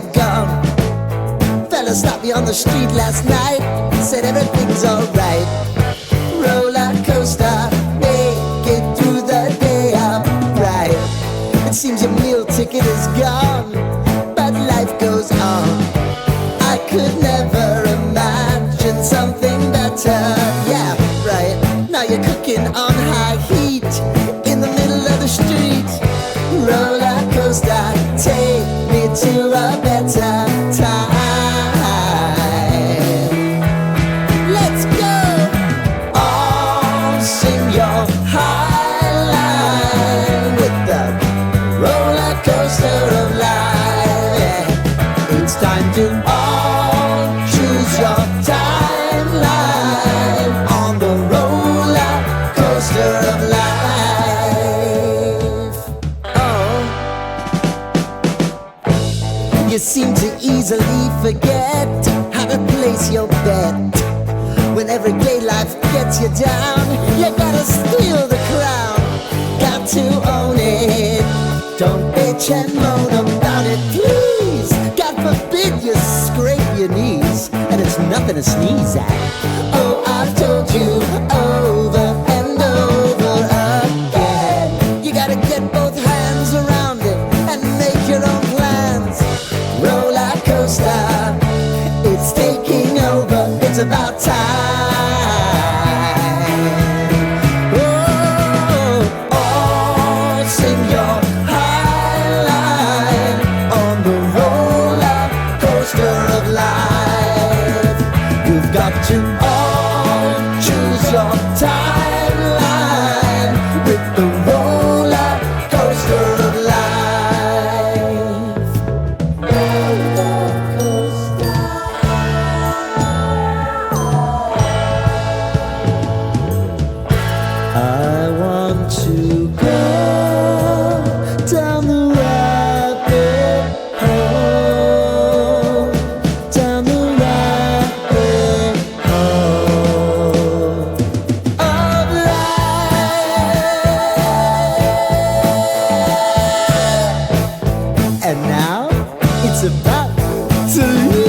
have gone. Fella stopped me on the street last night, said everything's alright. Roller coaster, make it through the day upright. It seems your meal ticket is gone, but life goes on. I could never imagine something better. Yeah, right. Now you're cooking on high heat in the middle of the street. Roller coaster, take me to a better time. Let's go! All sing your high line with the roller coaster of life. Yeah. It's time to all choose your timeline on the roller coaster of life. You seem to easily forget how to place your bet. When everyday life gets you down, you gotta steal the crown. Got to own it. Don't bitch and moan about it, please. God forbid you scrape your knees, and it's nothing to sneeze at. Oh, I've told you over and over again, you gotta get both hands around it and make your own plans. Roller coaster, it's taking over, it's about time. Oh, all sing your high line on the roller coaster of life. You've got to all choose your timeline with the roller coaster of life. Roller coaster. I want to go down the rabbit hole, down the rabbit hole of life. And now it's about to leave.